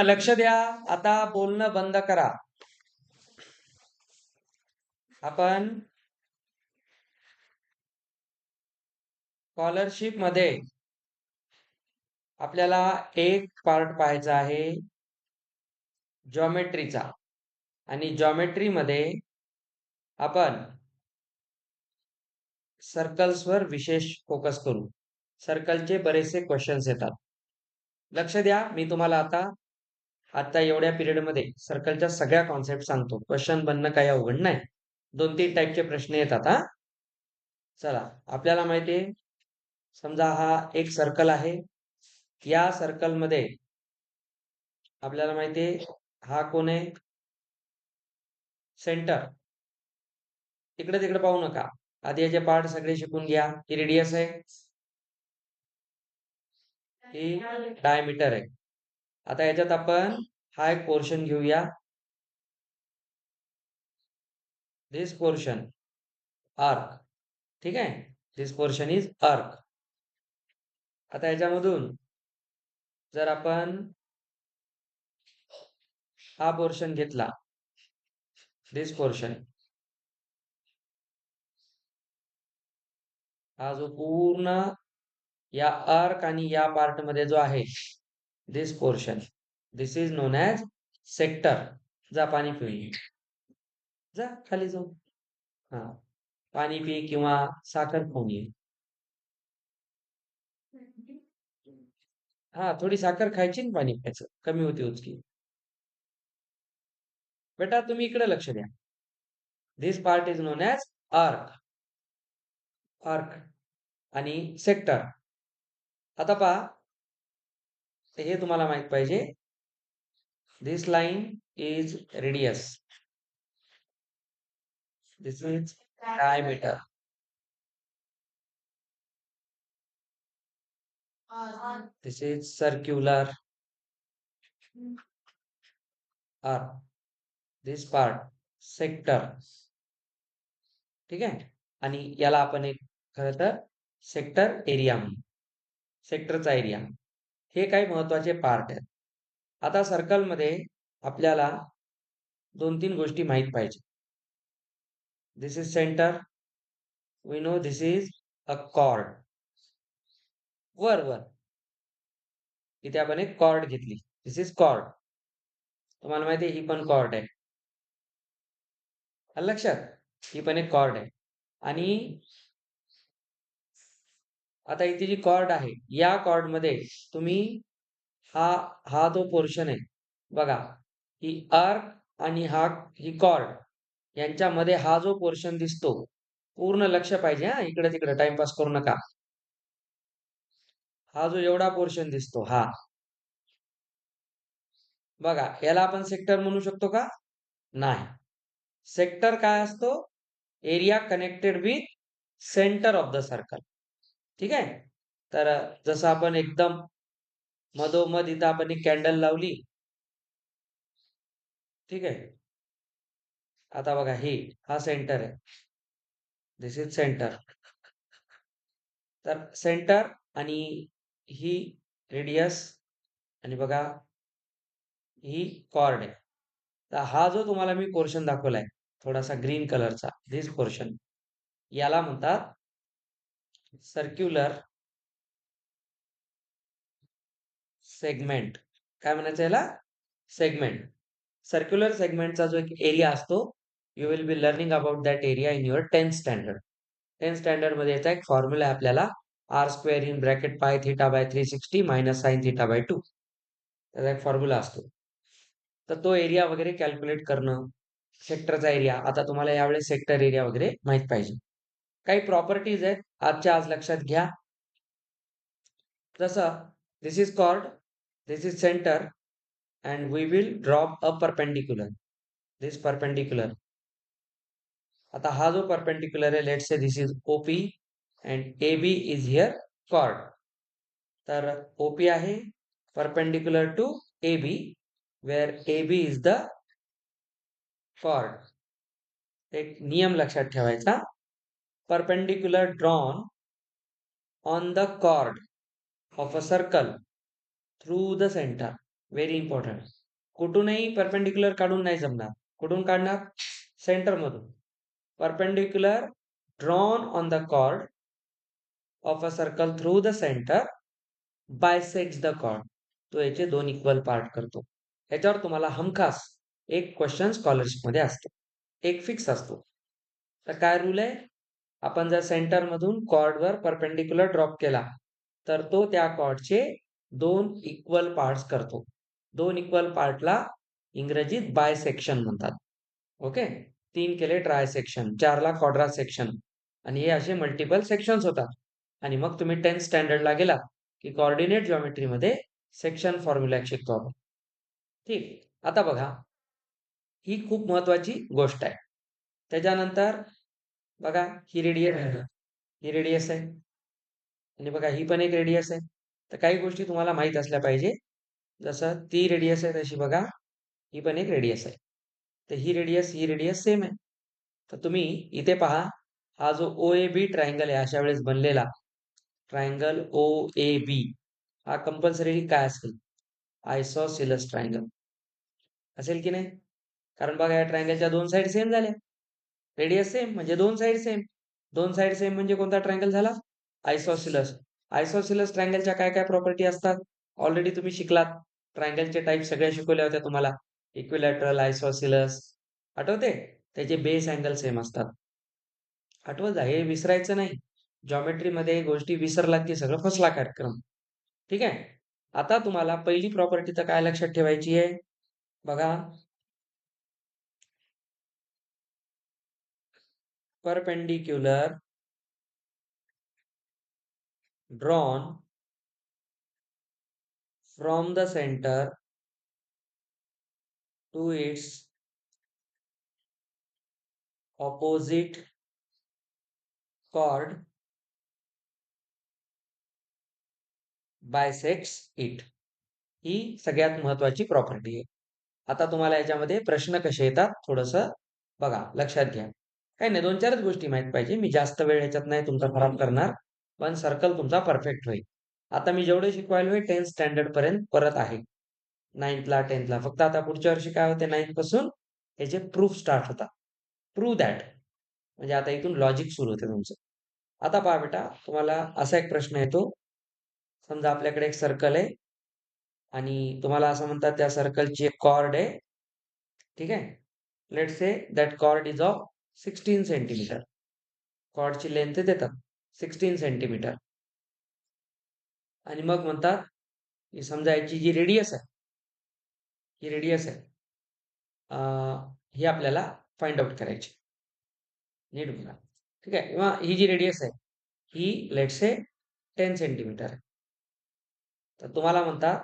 लक्ष द्या. आता बोलणं बंद करा. आपण स्कॉलरशिप मध्ये आपल्याला एक पार्ट पाहायचा आहे जॉमेट्रीचा. आणि जॉमेट्री मध्ये आपण सर्कल्सवर विशेष फोकस करू. सर्कलचे बरेचसे क्वेश्चन्स येतात. लक्ष द्या. मी तुम्हाला आता एवढ्या पिरियड मध्ये सर्कलच्या सगळ्या कॉन्सेप्ट सांगतो. क्वेश्चन बनणं काही अवघड नाही. 2-3 टाईपचे प्रश्न येतात. चला, आपल्याला माहिती आहे, समजा हा एक सर्कल आहे. या सर्कल मध्ये आपल्याला माहिती आहे हा कोण आहे? सेंटर. इकडे तिकडे पाहू नका. आधी याचे पार्ट सगळे शिकून घ्या. ही रेडियस आहे, ही डायमीटर आहे. आता याच्यात आपण हा एक पोर्शन घेऊया. दिस पोर्शन आर्क. ठीक आहे. This portion is arc. आता याच्यामधून जर आपण हा पोर्शन घेतला, दिस पोर्शन, हा जो पूर्ण या आर्क आणि या पार्ट मध्ये जो आहे, this portion, this is known as sector. जा पाणी पिऊ, जा खाली जाऊ. हा, पाणी पी किंवा साखर खाऊन ये. हा, थोडी साखर खायची आणि पाणी प्यायचं, कमी होती उचकी. बेटा तुम्ही इकडे लक्ष द्या. This part is known as arc. Arc आणि सेक्टर. आता पहा, हे तुम्हाला माहित पाहिजे. This line is radius, this is diameter. This is circular arc. This part sector. ठीक आहे. आणि याला आपण एक खरं तर सेक्टर एरिया म्हणू. सेक्टरचा एरिया. हे काही महत्वाचे पार्ट आहेत. आता सर्कल मध्ये आपल्याला 2-3 गोष्टी माहित पाहिजे. This is centre. We know this is a chord. वर इथे आपण एक कॉर्ड घेतली. This is chord. तुम्हाला माहिती आहे ही पण कॉर्ड आहे. आलं लक्षात? ही पण एक कॉर्ड आहे. आणि आता इथे जी कॉर्ड आहे, या कॉर्ड मध्ये तुम्ही हा हा जो पोर्शन आहे बघा, ही आर्क आणि ही कॉर्ड यांच्यामध्ये हा जो पोर्शन दिसतो, पूर्ण लक्ष पाहिजे. इकडे तिकडे टाइमपास करू नका. हा जो एवढा पोर्शन दिसतो, हा बघा, याला आपण सेक्टर म्हणू शकतो का? नाही. सेक्टर काय असतो? Area connected with centre of the circle. ठीक आहे. तर जसं आपण एकदम मधोमध इथं आपण एक कॅन्डल लावली. ठीक आहे. आता बघा, हा सेंटर आहे. दिस इज सेंटर. तर सेंटर आणि ही रेडियस आणि बघा ही कॉर्ड आहे. तर हा जो तुम्हाला मी पोर्शन दाखवलाय थोडासा ग्रीन कलरचा, दिस पोर्शन, याला म्हणतात सर्क्युलर सेगमेंट. काय म्हणायचं याला? सेगमेंट. सर्क्युलर सेगमेंटचा जो एक एरिया असतो, you will be learning about that area in your 10th standard. 10th standard मध्ये याचा एक फॉर्म्युला आहे आपल्याला, आर स्क्वेअर इन ब्रॅकेट पाय theta by 360 minus sine theta by 2. त्याचा एक फॉर्म्युला असतो. तर तो एरिया वगैरे कॅल्क्युलेट करणं, सेक्टरचा एरिया. आता तुम्हाला यावेळेस सेक्टर एरिया वगैरे माहित पाहिजे. काही प्रॉपर्टीज आहेत, आजच्या आज लक्षात घ्या. जसं this is chord, this is centre, and we will drop a perpendicular. This perpendicular. आता हा जो perpendicular आहे, let's say this is OP and AB is here chord. तर OP आहे perpendicular to AB, where AB is the chord. एक नियम लक्षात ठेवायचा. Perpendicular drawn on the chord of a circle through the center. Very important. कुठूनही perpendicular काढून नाही जमणार. कुठून काढणार? सेंटर मधून. Perpendicular drawn on the chord of a circle through the centre bisects the chord. तो याचे दोन इक्वल पार्ट करतो. ह्याच्यावर तुम्हाला हमखास एक क्वेश्चन स्कॉलरशिप मध्ये असतो, एक फिक्स असतो. तर काय रूल आहे? आपण जर सेंटर मधून कॉर्डवर परपेंडिक्युलर ड्रॉप केला तर तो त्या कॉर्डचे दोन इक्वल पार्ट्स करतो. दोन इक्वल पार्टला इंग्रजीत बायसेक्शन म्हणतात. ओके. 3 केले ट्रायसेक्शन, 4ला क्वाड्रा सेक्शन आणि हे असे मल्टिपल सेक्शन्स होतात. आणि मग तुम्ही 10th स्टँडर्डला गेलात की कोऑर्डिनेट जिओमेट्रीमध्ये सेक्शन फॉर्म्युला शिकतो आपण. ठीक. आता बघा, ही खूप महत्वाची गोष्ट आहे. त्याच्यानंतर बघा, ही रेडियस आहे. ही रेडियस आहे. आणि बघा, ही पण एक रेडियस आहे. तर काही गोष्टी तुम्हाला माहीत असल्या पाहिजे. जसं ती रेडियस आहे तशी बघा, ही पण एक रेडियस आहे. तर ही रेडियस सेम आहे. तर तुम्ही इथे पहा, हा जो OAB ट्रायंगल आहे अशा वेळेस बनलेला ट्रायंगल OAB हा कंपल्सरी काय असेल? आयसोसेलेस ट्रायंगल असेल की नाही? कारण बघा, या ट्रायंगलच्या दोन साइड सेम झाल्या. रेडियस सेम म्हणजे दोन साइड सेम. दोन साइड सेम म्हणजे कोणता ट्रायंगल झाला? आयसोसेलेस. आयसोसेलेस ट्रायंगलच्या काय काय प्रॉपर्टी असतात? ऑलरेडी तुम्ही शिकलात. ट्रायंगलचे टाइप सगळ्या शिकवल्या होत्या तुम्हाला. Equilateral, isosceles. आठवते? त्याचे बेस अँगल सेम असतात. आठवत जा, हे विसरायचं नाही. जॉमेट्रीमध्ये गोष्टी विसरलात की सगळं फसला कार्यक्रम. ठीक आहे. आता तुम्हाला पहिली प्रॉपर्टी तर काय लक्षात ठेवायची आहे? बघा, perpendicular drawn from the centre to its opposite chord bisects it. ही सगळ्यात महत्वाची प्रॉपर्टी आहे. आता तुम्हाला याच्यामध्ये प्रश्न कसे येतात थोडंसं बघा, लक्षात घ्या. काही नाही, 2-4च गोष्टी माहित पाहिजे. मी जास्त वेळ ह्याच्यात नाही तुमचा खराब करणार, पण सर्कल तुमचा परफेक्ट होईल. आता मी जेवढे शिकवायलोय 10th स्टँडर्ड पर्यंत परत आहे. 9thला 10thला फक्त आता पुढच्या वर्षी काय होते, 9th पासून याचे प्रूफ स्टार्ट होतात. प्रूव्ह दॅट म्हणजे आता इथून लॉजिक सुरू होते तुमचं. आता पहा बेटा, तुम्हाला असा एक प्रश्न येतो. समजा आपल्याकडे एक सर्कल आहे आणि तुम्हाला असं म्हणतात त्या सर्कलची एक कॉर्ड आहे. ठीक आहे. Let's say that chord is of 16 centimetre. कॉर्डची लेंथ देतात 16 सेंटीमीटर. आणि मग म्हणतात की समजा याची जी रेडियस आहे, ही रेडियस आहे, ही आपल्याला फाइंड आउट करायची. नीट बघा. ठीक आहे. किंवा ही जी रेडियस आहे ही लेट्स से 10 सेंटीमीटर आहे. तर तुम्हाला म्हणतात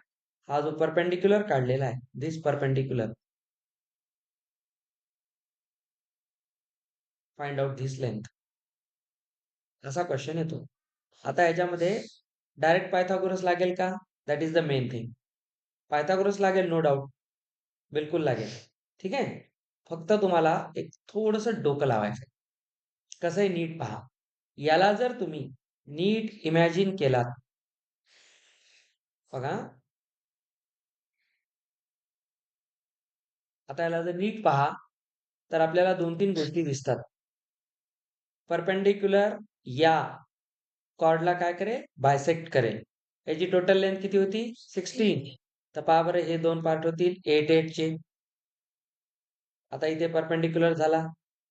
हा जो परपेंडिक्युलर काढलेला आहे, this perpendicular, find out this length, असा क्वेश्चन येतो. आता याच्यामध्ये डायरेक्ट पायथागोरस लागेल का? That is the main thing. Pythagoras लागेल, नो डाऊट, बिलकुल लागेल. ठीक आहे. फक्त तुम्हाला एक थोडस डोकं लावायचं. कसं आहे नीट पहा. याला जर तुम्ही नीट इमॅजिन केलात, बघा, आता याला जर नीट पहा तर आपल्याला 2-3 गोष्टी दिसतात. परपेंडिक्युलर या कॉर्डला काय करेल? बायसेक्ट करेल. याची टोटल लेंथ किती होती? 16. तर पहा बरं, हे दोन पार्ट होतील 8 चे. आता इथे परपेंडिक्युलर झाला.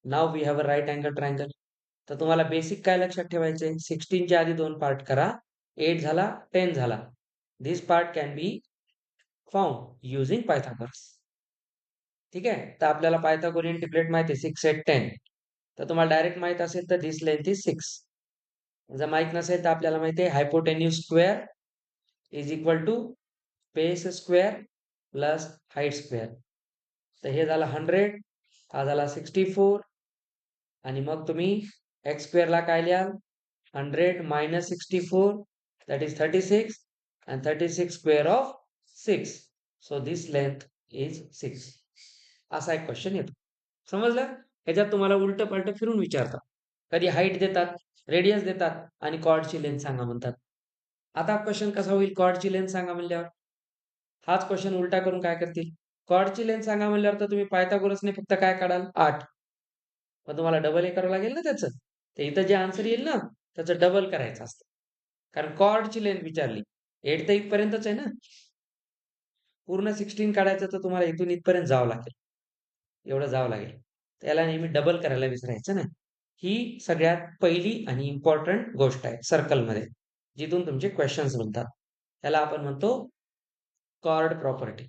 नाव we have a right angle triangle. तर तुम्हाला बेसिक काय लक्षात ठेवायचे? 16 च्या आधी दोन पार्ट करा. 8 झाला, 10 झाला. This part can be found using Pythagoras. ठीक आहे. तर आपल्याला पायथागोरियन ट्रिपलेट माहिती आहे, 6, 8, 10. तर तुम्हाला डायरेक्ट माहित असेल तर दिस लेंथ इज 6. जर माहित नसेल तर आपल्याला माहिती आहे hypotenuse square is equal to base square plus height square. तर हे झालं 100, हा झाला 64 आणि मग तुम्ही एक्स स्क्वेअरला काय लिहाल? 100 minus 64, that is 36, and 36 square of 6. So this length is 6. असा एक क्वेश्चन येतो. समजलं? ह्याच्यात तुम्हाला उलट पलट फिरून विचारतात. कधी हाईट देतात, रेडियस देतात आणि कॉर्डची लेंथ सांगा म्हणतात. आता क्वेश्चन कसा होईल? कॉर्डची लेंथ सांगा म्हणल्यावर हाच क्वेश्चन उलटा करून काय करतील, कॉर्डची लेंथ सांगा म्हणल्यावर तर तुम्ही पायथागोरसने फक्त काय काढाल 8. मग तुम्हाला डबल हे करावं लागेल ना त्याचं. तर इथं जे आन्सर येईल ना त्याचं डबल करायचं असतं. कारण कॉर्डची लेंथ विचारली. 8 तर इथपर्यंतच आहे ना. पूर्ण 16 काढायचं तर तुम्हाला इथून इथपर्यंत जावं लागेल. एवढं जावं लागेल. त्याला नेहमी डबल करायला विसरायचं नाही. ही सगळ्यात पहिली आणि इम्पॉर्टंट गोष्ट आहे सर्कलमध्ये, जिथून तुमचे क्वेश्चन्स बनतात. त्याला आपण म्हणतो कॉर्ड प्रॉपर्टी.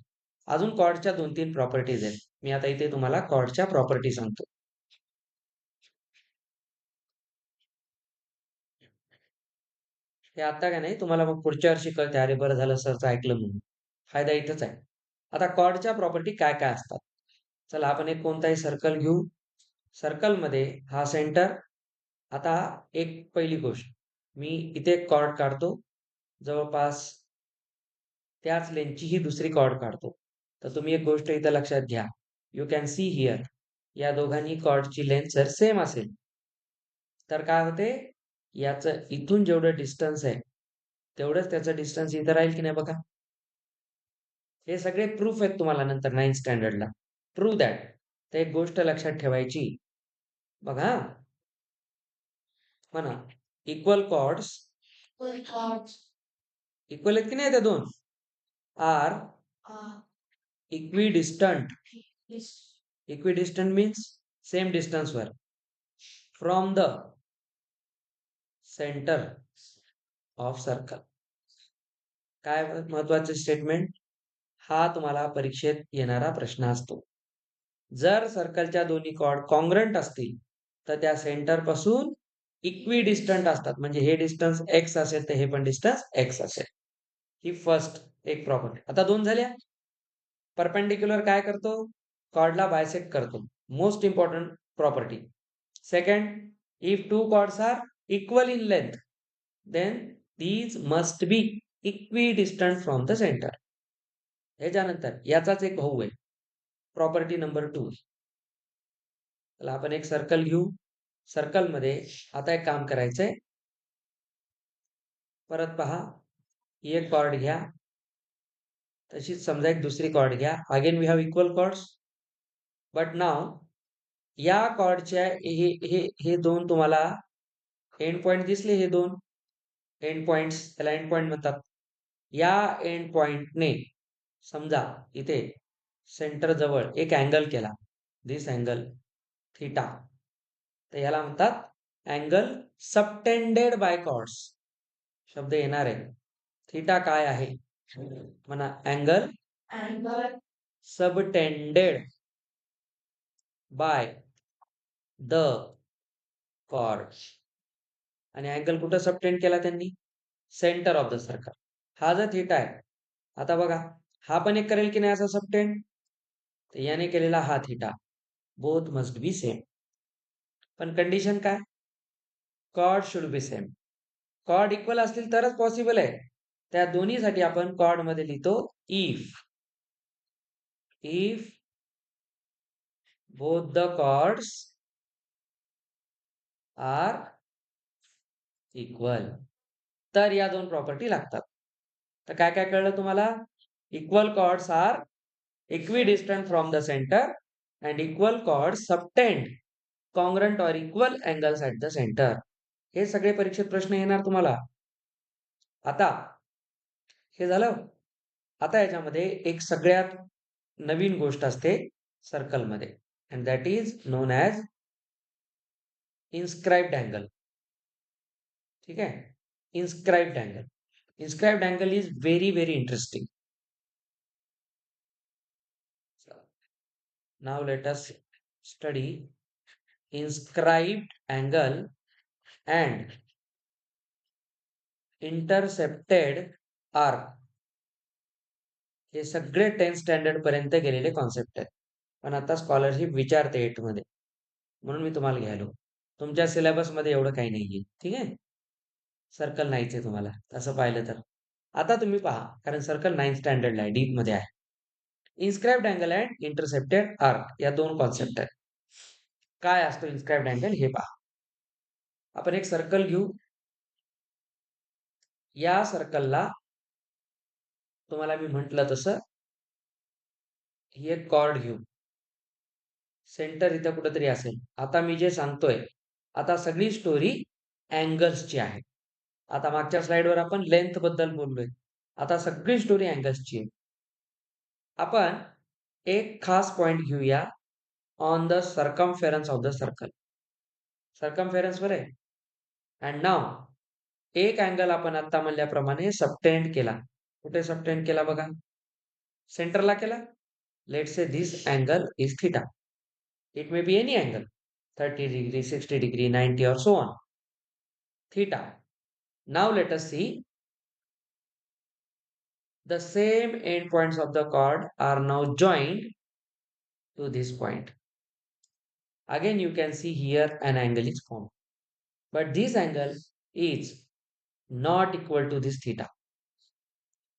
अजून कॉर्डच्या 2-3 प्रॉपर्टीज आहेत. मी आता इथे तुम्हाला कॉर्डच्या प्रॉपर्टी सांगतो. हे आता का नाही तुम्हाला मग पुढच्या वर्षी कळते, अरे बरं झालं सरचं ऐकलं म्हणून. फायदा इथंच आहे. आता कॉर्डच्या प्रॉपर्टी काय काय असतात? चला आपण एक कोणताही सर्कल घेऊ. सर्कलमध्ये हा सेंटर. आता एक पहिली गोष्ट, मी इथे एक कॉर्ड काढतो. जवळपास त्याच लेंथची ही दुसरी कॉर्ड काढतो. तर तुम्ही एक गोष्ट इथं लक्षात घ्या. यू कॅन सी हिअर, या दोघांनी कॉर्डची लेंथ जर सेम असेल तर काय होते, याचं इथून जेवढं डिस्टन्स आहे तेवढंच त्याचं डिस्टन्स इथं राहील की नाही बघा. हे सगळे प्रूफ आहेत तुम्हाला नंतर 9th स्टँडर्डला. Prove that. तर एक गोष्ट लक्षात ठेवायची बघा, म्हणा इक्वल कॉर्ड्स इक्वल आहेत की नाही त्या दोन, are equidistant. Equidistant means same डिस्टन्सवर from the centre of circle. काय महत्वाचे स्टेटमेंट, हा तुम्हाला परीक्षेत येणारा प्रश्न असतो. जर सर्कलच्या दोन्ही कॉर्ड कॉन्ग्रंट असतील तर त्या सेंटर पासून इक्विडिस्टंट असतात. म्हणजे हे डिस्टन्स एक्स असेल तर हे पण डिस्टन्स एक्स असेल. ही फर्स्ट एक प्रॉपर्टी. आता दोन झाल्या. परपेंडिक्युलर काय करतो, कॉर्डला बायसेक्ट करतो. Most important property. Second, if two chords are equal in length then these must be equidistant from the center. ह्याच्यानंतर याचाच एक भाऊ आहे, प्रॉपर्टी नंबर 2. चला आपण एक सर्कल घेऊ. सर्कलमध्ये आता एक काम करायचंय. परत पहा, ही एक कॉर्ड घ्या, तशीच समजा एक दुसरी कॉर्ड घ्या. Again we have equal chords. But now या कॉर्डच्या हे हे हे दोन तुम्हाला एंड पॉइंट दिसले, हे दोन एंड पॉइंट्स, त्याला एंड पॉइंट म्हणतात. या एंड पॉइंटने समजा इथे सेंटर जवळ एक अँगल केला, दिस अँगल थीटा, तर याला म्हणतात अँगल सबटेंडेड बाय कॉर्ड्स. शब्द येणार आहे. थीटा काय आहे म्हणा, angle subtended by the chords. आणि अँगल कुठं सबटेंड केला त्यांनी, सेंटर ऑफ द सर्कल. हा जर थीटा आहे, आता बघा हा पण एक करेल की नाही असा सबटेंड, तर याने केलेला हा theta, both must be same. पण कंडिशन काय, chord should be same. Chord equal असतील तरच पॉसिबल आहे. त्या दोन्हीसाठी आपण कॉर्ड मध्ये लिहितो if if both the chords are equal, तर या दोन प्रॉपर्टी लागतात. तर काय काय कळलं तुम्हाला, equal chords are equidistant from the centre and equal chords subtend congruent or equal angles at the centre. हे सगळे परीक्षेत प्रश्न येणार तुम्हाला. आता हे झालं. आता याच्यामध्ये एक सगळ्यात नवीन गोष्ट असते सर्कलमध्ये, and that is known as inscribed angle. ठीक आहे, inscribed angle. Inscribed angle is very very interesting. Now let us study inscribed angle and intercepted arc. हे सगळे 10th स्टँडर्ड पर्यंत गेलेले कॉन्सेप्ट आहेत. पण आता स्कॉलरशिप विचारते 8 मध्ये, म्हणून मी तुम्हाला घ्यायलो. तुमच्या सिलेबस मध्ये एवढं काही नाहीये. ठीक आहे, सर्कल नाहीच आहे तुम्हाला तसं पाहिलं तर. आता तुम्ही पहा, कारण सर्कल 9th स्टँडर्डला आहे, डीप मध्ये आहे. Inscribed angle and intercepted arc या दोन कॉन्सेप्ट आहेत. काय असतो इन्स्क्राइब्ड अँगल हे पहा. आपण एक सर्कल घेऊ. या सर्कलला तुम्हाला मी म्हटलं तसं ही एक कॉर्ड घेऊ. सेंटर इथं कुठेतरी असेल. आता मी जे सांगतोय, आता सगळी स्टोरी अँगल्सची आहे. आता मागच्या स्लाइडवर आपण लेंथ बद्दल बोललोय. आता सगळी स्टोरी अँगल्सची आहे. आपण एक खास पॉइंट घेऊया on the circumference of the circle. Circumference वर आहे. अँड नाव एक अँगल आपण आता म्हणल्याप्रमाणे सबटेंड केला. कुठे सबटेंड केला बघा? सेंटरला केला. Let's say this angle is theta. It may be any angle, 30 degree, 60 degree, 90 or so on. Theta. Now let us see the same endpoints of the chord are now joined to this point. Again, you can see here an angle is formed. But this angle is not equal to this theta.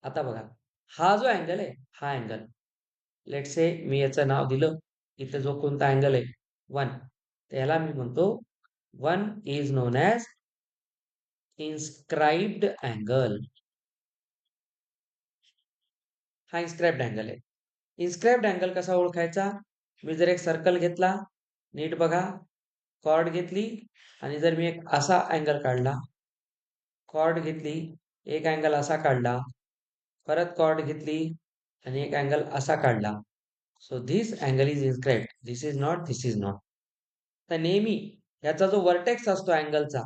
आता बघा, हा जो angle आहे, हा angle. Let's say मी याचं नाव दिलं. इथे जो कोणता अँगल आहे, 1. त्याला मी म्हणतो 1 is known as inscribed angle. हा इन्स्क्राइब्ड अँगल आहे. इन्स्क्राइब्ड अँगल कसा ओळखायचा? मी जर एक सर्कल घेतला, नीट बघा, कॉर्ड घेतली आणि जर मी एक असा अँगल काढला, कॉर्ड घेतली, एक अँगल असा काढला, परत कॉर्ड घेतली आणि एक अँगल असा काढला. So this angle is inscribed. This is not, this is not. तर नेहमी याचा जो वर्टेक्स असतो अँगलचा,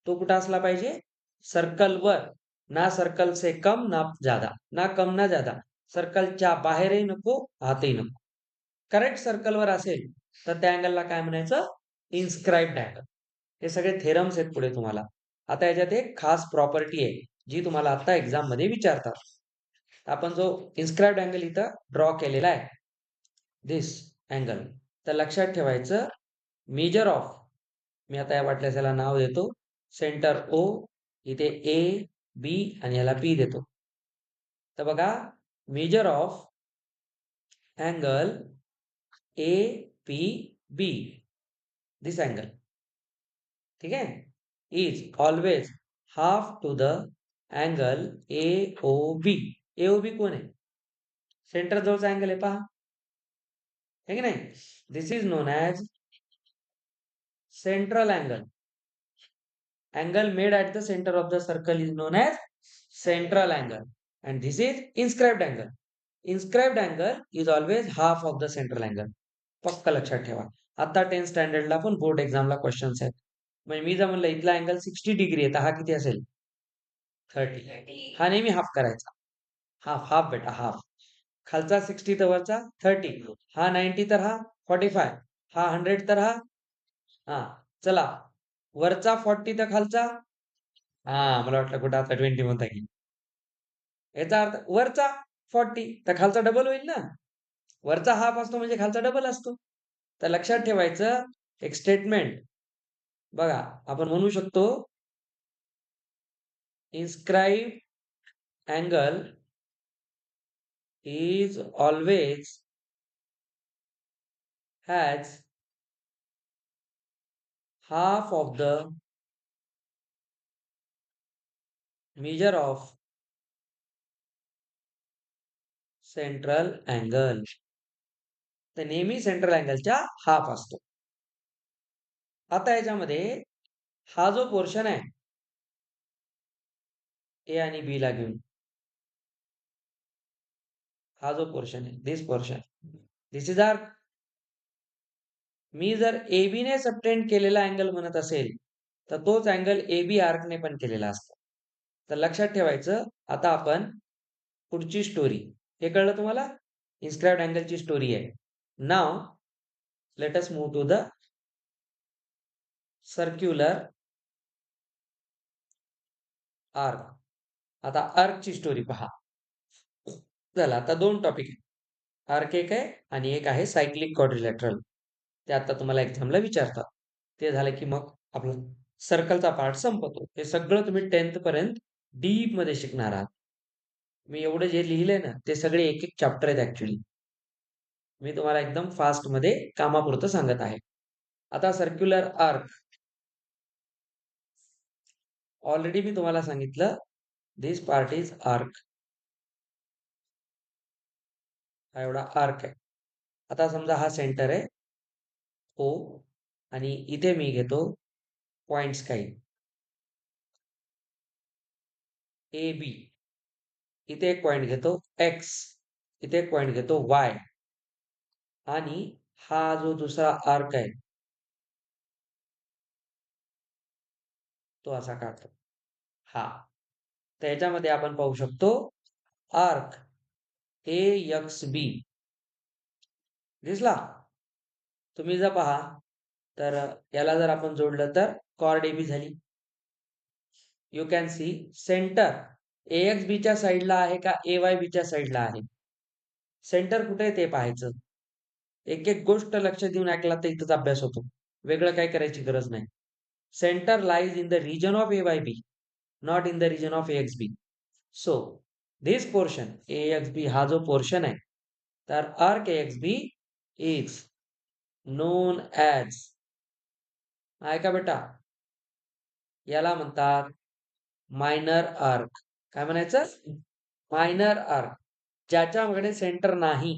तो कुठं असला पाहिजे? सर्कलवर. ना सर्कल से कम ना ज्यादा, ना कम ना ज्यादा. सर्कलच्या बाहेरही नको, आतही नको. करेक्ट सर्कलवर असेल तर त्या अँगलला काय म्हणायचं? Inscribed angle. हे सगळे थेरम्स आहेत पुढे तुम्हाला. आता याच्यात एक खास प्रॉपर्टी आहे जी तुम्हाला आता एक्झाम मध्ये विचारतात. आपण जो इन्स्क्राइब्ड अँगल इथं ड्रॉ केलेला आहे, दिस अँगल, तर लक्षात ठेवायचं मेजर ऑफ, मी आता या वाटल्यास याला नाव देतो सेंटर ओ, इथे ए बी आणि याला पी देतो. तर बघा, measure of angle A P B, this angle, ठीक आहे, is always half to the angle A O B. A O B कोण आहे? सेंटर जवळचा अँगल आहे, पहा, है की नाही? This is known as central angle. Angle made at the center of the circle is known as central angle, and this is inscribed angle. Inscribed angle is always half of the central angle. पक्क लक्षात ठेवा. आता 10th स्टँडर्डला पण board एक्झामला questions आहेत. म्हणजे मी जर म्हणलं इथला अँगल 60 डिग्री आहे, तर हा किती असेल? 30. हा नेहमी हाफ करायचा. हाफ, हाफ बेटा, हाफ. खालचा 60 तर वरचा 30. हा 90 तर हा 45. हा 100 तर हा चला, वरचा 40 तर खालचा, मला वाटलं कुठं आता 20 म्हणता की. याचा अर्थ वरचा 40 तर खालचा डबल होईल ना. वरचा हाफ असतो म्हणजे खालचा डबल असतो. तर लक्षात ठेवायचं एक स्टेटमेंट बघा, आपण म्हणू शकतो inscribe angle is always has half of the measure of central angle. तर नेहमी सेंट्रल अँगलच्या हाफ असतो. आता याच्यामध्ये हा जो पोर्शन आहे ए आणि बी ला घेऊन, हा जो पोर्शन आहे, this portion, this is R, मी जर ए बी ने सबटेंड केलेला अँगल म्हणत असेल तर तोच अँगल ए बी आर्कने पण केलेला असतो. तर लक्षात ठेवायचं. आता आपण पुढची स्टोरी, हे कळलं तुम्हाला? इन्स्क्राइब्ड अँगलची स्टोरी आहे. Now let us move to the circular arc. आता आर्कची स्टोरी पहा. चला, आता दोन टॉपिक आहे. आर्क एक आहे आणि एक आहे सायक्लिक क्वाड्रिलॅटरल. ते आता तुम्हाला एक्झामला विचारतात. ते झालं की मग आपलं सर्कलचा पार्ट संपतो. हे सगळं तुम्ही 10th पर्यंत डीप मध्ये शिकणार आहात. मी एवढं जे लिहिलंय ना, ते सगळे एक एक चॅप्टर आहेत ऍक्च्युली. मी तुम्हाला एकदम फास्ट मध्ये कामापुरतं सांगत आहे. आता सर्क्युलर आर्क, ऑलरेडी मी तुम्हाला सांगितलं, दिस पार्ट इज आर्क. हा एवढा आर्क आहे. आता समजा हा सेंटर आहे ओ आणि इथे मी घेतो पॉइंट्स काही ए बी. इथे एक पॉइंट घेतो एक्स, इथे एक पॉइंट घेतो वाय आणि हा जो दुसरा आर्क आहे तो असा काढतो. हा, त्याच्यामध्ये आपण पाहू शकतो आर्क ए एक्स बी दिसला. तुम्ही जर पहा तर याला जर आपण जोडलं तर कॉर्ड ए बी झाली. You can see centre X बीच्या साईडला आहे का ए वाय बीच्या साईडला आहे. सेंटर कुठे आहे ते पाहायचं. एक एक गोष्ट लक्ष देऊन ऐकला तर इथंच अभ्यास होतो. वेगळं काय करायची गरज नाही. Centre lies in the region of A Y B, not in the region of X B. So this portion A X B हा जो पोर्शन आहे तर arc X B is known as, ऐका बेटा, याला म्हणतात मायनर आर्क. काय म्हणायचं? Minor arc. ज्याच्याकडे सेंटर नाही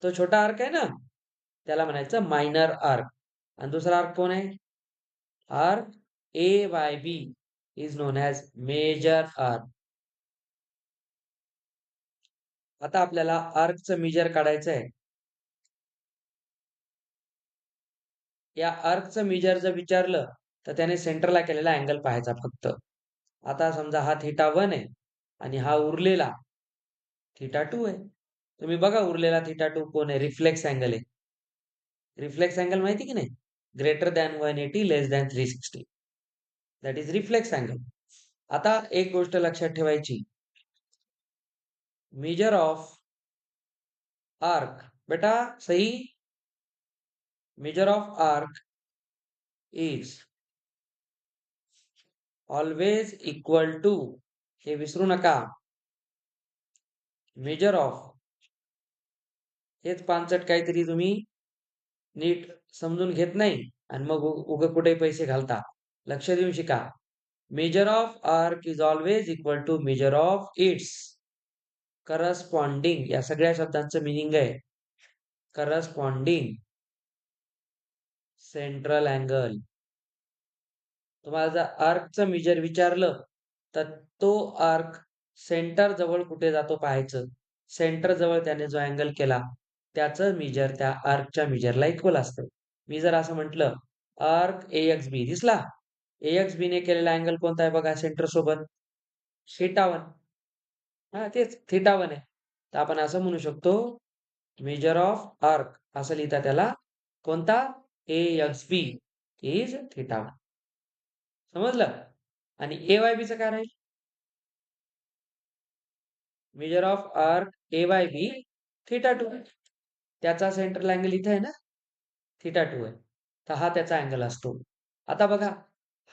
तो छोटा आर्क आहे ना, त्याला म्हणायचं मायनर आर्क. आणि दुसरा आर्क कोण आहे? Arc A Y B is known as major arc. आता आपल्याला आर्कचं मेजर काढायचं आहे. या आर्कचं मेजर जर विचारलं तर त्याने सेंटरला केलेला अँगल पाहायचा फक्त. आता समजा हा θ1 आहे आणि हा उरलेला θ2 आहे. तुम्ही बघा उरलेला θ2 कोण आहे? रिफ्लेक्स अँगल आहे. रिफ्लेक्स अँगल माहिती की नाही? Greater than 180 less than 360. That is reflex angle. आता एक गोष्ट लक्षात ठेवायची, मेजर ऑफ आर्क, बेटा सही, measure of arc is always equal to, हे विसरू नका, मेजर ऑफ, हेच पांचट काहीतरी तुम्ही नीट समजून घेत नाही आणि मग उगं कुठे पैसे घालता. लक्ष देऊन शिका. Measure of arc is always equal to measure of its corresponding. या सगळ्या शब्दांचं मिनिंग आहे करस्पॉन्डिंग सेंट्रल अँगल. तुम्हाला जर आर्कचं मेजर विचारलं तर तो आर्क सेंटर जवळ कुठे जातो पाहायचं. सेंटर जवळ त्याने जो अँगल केला त्याचं मेजर त्या आर्कच्या मेजरला इक्वल असतं. मी जर असं म्हटलं आर्क ए एक्स बी दिसला, ए एक्स बी ने केलेला अँगल कोणता आहे बघा सेंटर सोबत? θ1. हा तेच θ1 आहे. तर आपण असं म्हणू शकतो मेजर ऑफ आर्क असं लिहिता त्याला कोणता? A X B is θ1. समजलं? आणि ए वाय बीचं काय राहील? Measure of arc A Y B θ2. त्याचा सेंट्रल अँगल इथे आहे ना, θ2 आहे. तर हा त्याचा अँगल असतो. आता बघा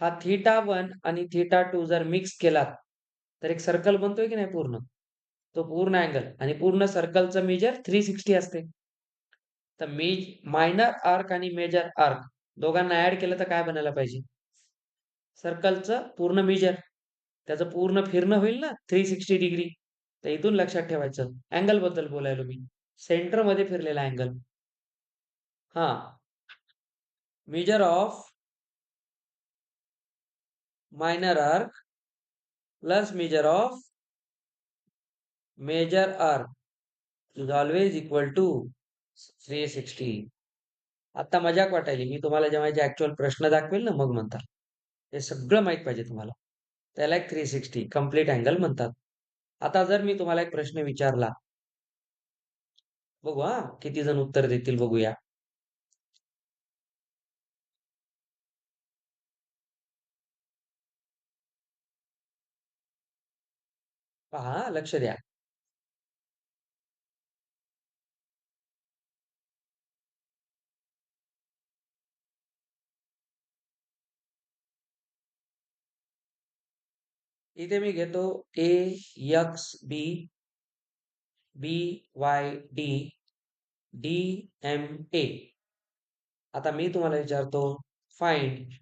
हा θ1 आणि θ2 जर मिक्स केलात तर एक सर्कल बनतोय की नाही पूर्ण? तो पूर्ण अँगल आणि पूर्ण सर्कलचं मेजर 360 असते. तर मायनर आर्क आणि मेजर आर्क दोघांना ऍड केलं तर काय बनायला पाहिजे? सर्कलचं पूर्ण मेजर. त्याचं पूर्ण फिरणं होईल ना 360 डिग्री. तर इथून लक्षात ठेवायचं अँगल बद्दल बोलायलो मी. सेंटर मध्ये फिरलेला अँगल. हा, measure of minor arc plus measure of major arc is always equal to 360. आता मजाक वाटायली. मी तुम्हाला जेव्हा जे ऍक्च्युअल प्रश्न दाखवेल ना मग म्हणता. हे सगळं माहित पाहिजे तुम्हाला. त्याला एक 360 कम्प्लीट अँगल म्हणतात. आता जर मी तुम्हाला एक प्रश्न विचारला, बघू हा किती जण उत्तर देतील बघूया. पहा लक्ष द्या. इथे मी घेतो A X B B Y D D M A. आता मी तुम्हाला विचारतो find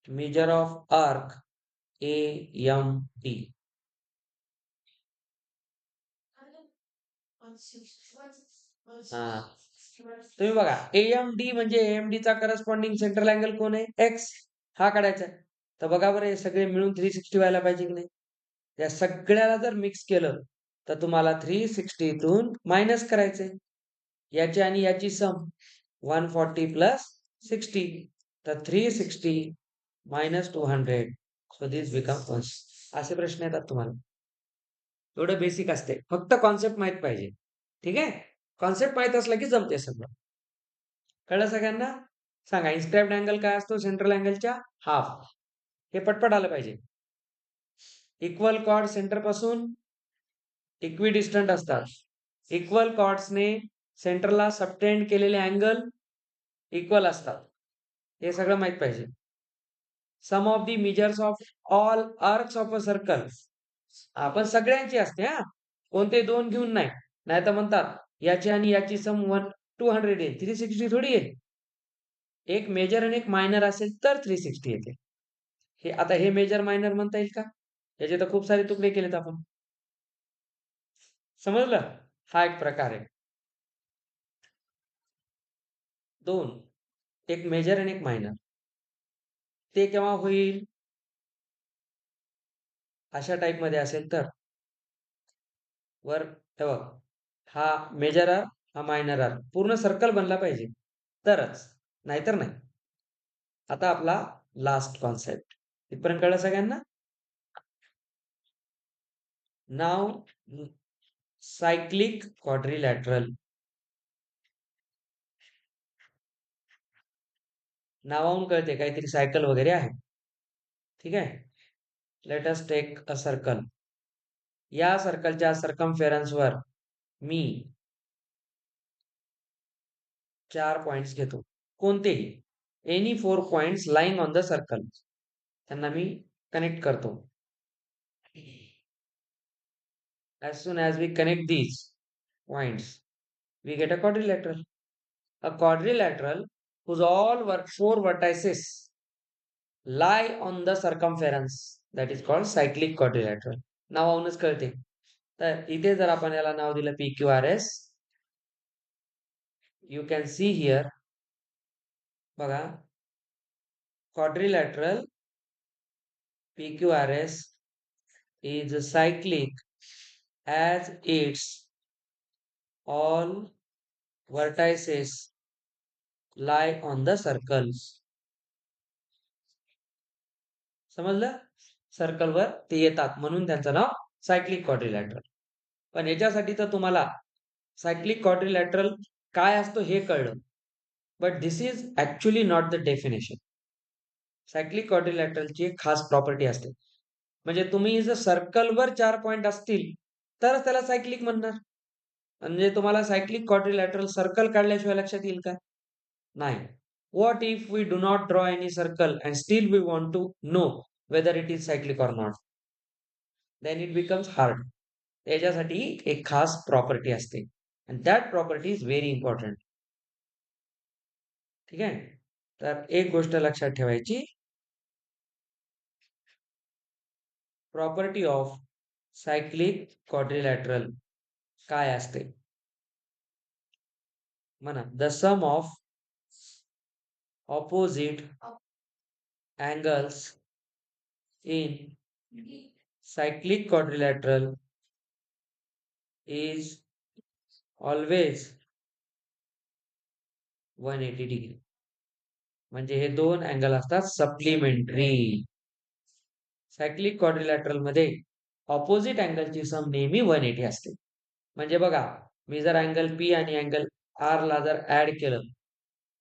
measure of arc A M D. हा, तुम्ही बघा AMD म्हणजे AMD चा करस्पॉन्डिंग सेंट्रल अँगल कोण आहे? एक्स. हा काढायचा आहे. तर बघा बरं, हे सगळे मिळून 360 व्हायला पाहिजे की नाही? या सगळ्याला जर मिक्स केलं तर तुम्हाला 360 इथून मायनस करायचंय. याची आणि याची सम 140 प्लस 60. तर 360 मायनस 200. So this become 1. असे प्रश्न येतात तुम्हाला. एवढं बेसिक असते. फक्त कॉन्सेप्ट माहित पाहिजे. ठीक आहे? कॉन्सेप्ट माहित असला की जमते सगळं. कळलं सगळ्यांना? सांगा इन्स्क्राइब्ड अँगल काय असतो सेंट्रल अँगलच्या? हाफ. हे पटपट आलं पाहिजे. इक्वल कॉर्ड सेंटर पासून इक्विडिस्टंट असतात. इक्वल कॉर्ड्सने सेंटरला सबटेंड केलेले अँगल इक्वल असतात. हे सगळं माहित पाहिजे. Sum of the measures of all arcs of a circle. आपण सगळ्यांची असते हा, कोणते दोन घेऊन नाही. नाही तर म्हणतात याची आणि याची सम 200 येईल, 360 थोडी येईल. एक मेजर आणि एक मायनर असेल तर 360 येते. हे आता हे मेजर मायनर म्हणता येईल का? याचे तर खूप सारे तुकडे केलेत आपण. समजलं? हा एक प्रकार आहे. दोन, एक मेजर आणि एक मायनर. ते केव्हा होईल? अशा टाइप मध्ये असेल तर वर बघ, हा मेजर आर, हा मायनर आर, पूर्ण सर्कल बनला पाहिजे तरच, नाहीतर नाही. आता आपला लास्ट कॉन्सेप्ट इथपर्यंत कळलं सगळ्यांना? Now cyclic quadrilateral. नावावरून कळते काहीतरी सायकल वगैरे आहे. ठीक आहे. Let us take a circle. या सर्कलच्या वर मी 4 पॉइंट्स घेतो. कोणतेही, any 4 points line on the circle. त्यांना मी कनेक्ट करतो. As soon as we connect these points, we get a quadrilateral. A quadrilateral whose all 4 vertices lie on the circumference, that is called cyclic quadrilateral. नावावरूनच कळते. तर इथे जर आपण याला नाव दिलं PQRS, you can see here, बघा, quadrilateral PQRS is cyclic as its all vertices lie on the circles. समजलं? सर्कलवर ते येतात म्हणून त्यांचं नाव सायक्लिक क्वाड्रिलॅटरल. पण याच्यासाठी तर तुम्हाला सायक्लिक क्वाड्रिलॅटरल काय असतो हे कळलं. But this is actually not the definition. Cyclic क्वाड्रिलॅटरलची एक खास प्रॉपर्टी असते. म्हणजे तुम्ही जर सर्कलवर 4 पॉइंट असतील तरच त्याला सायक्लिक म्हणणार. म्हणजे तुम्हाला सायक्लिक क्वाड्रिलॅटरल सर्कल काढल्याशिवाय लक्षात येईल का? नाही. What if we do not draw any circle and still we want to know whether it is cyclic or not? Then it becomes hard. त्याच्यासाठी एक खास प्रॉपर्टी असते and that property is very important. ठीक आहे? तर एक गोष्ट लक्षात ठेवायची, प्रॉपर्टी ऑफ सायक्लिक क्वाड्रिलॅटरल काय असते? म्हणा, the sum of opposite angles in cyclic quadrilateral is always 180 degree. म्हणजे हे दोन अँगल असतात सप्लिमेंटरी. सायक्लिक क्वाड्रिलॅटरल मध्ये ऑपोजिट अँगलची सम नेहमी 180 असते. म्हणजे बघा, मी जर अँगल पी आणि अँगल आर ला जर ऍड केलं,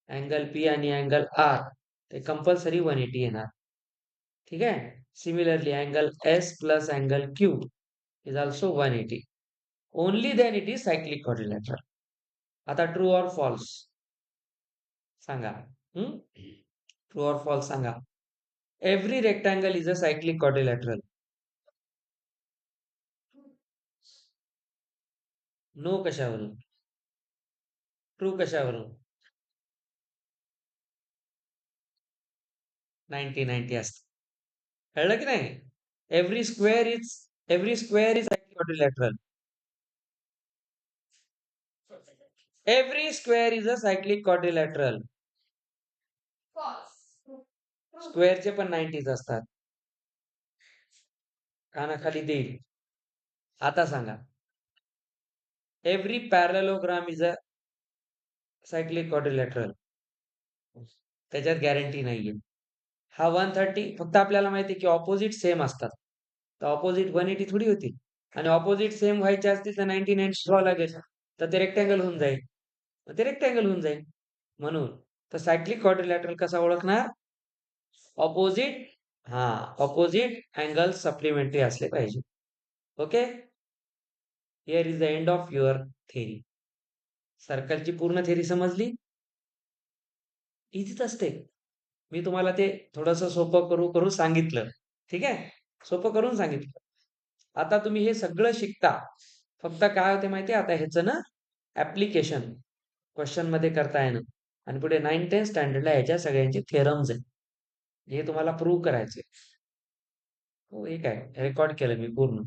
अँगल पी आणि अँगल आर, ते कंपल्सरी 180 येणार. ठीक आहे. Similarly angle S plus angle Q is also 180. Only then it is cyclic quadrilateral. आता ट्रू ऑर फॉल्स सांगा. ट्रू ऑर फॉल्स सांगा. Every rectangle is a cyclic quadrilateral. No कशावरून? True कशावरून? 90-90 असत. कळलं की नाही? Every square is quadrilateral. Every square is a cyclic quadrilateral. स्क्वेअरचे पण 90s असतात. कानाखाली देईल. आता सांगा. Every parallelogram is a cyclic quadrilateral. त्याच्यात गॅरंटी नाहीये. हा 130 फक्त आपल्याला माहिती आहे की ऑपोजिट सेम असतात. तर ऑपोजिट 180 थोडी होतील. आणि ऑपोजिट सेम व्हायचे असतील तर 99 व्हावं लागेल. तर ते रेक्टँगल होऊन जाईल. मग ते रेक्टँगल होऊन जाईल. म्हणून तर सायक्लिक क्वाड्रिलॅटरल कसा ओळखणार? ऑपोजिट ऑपोजिट अँगल सप्लिमेंटरी असले पाहिजे. Okay. Here is the end of your theory. सर्कलची पूर्ण थेरी समजली? इझीच असते. मी तुम्हाला ते थोडंसं सोपं करून सांगितलं. ठीक आहे? सोपं करून सांगितलं. आता तुम्ही हे सगळं शिकता. फक्त काय होते माहिती आहे आता ह्याचं ना ऍप्लिकेशन क्वेश्चनमध्ये करता येणं. आणि पुढे 9-10 स्टँडर्डला ह्याच्या सगळ्यांचे थेरम्स आहेत. हे तुम्हाला प्रूव्ह करायचे. हो, हे काय रेकॉर्ड केलं मी पूर्ण.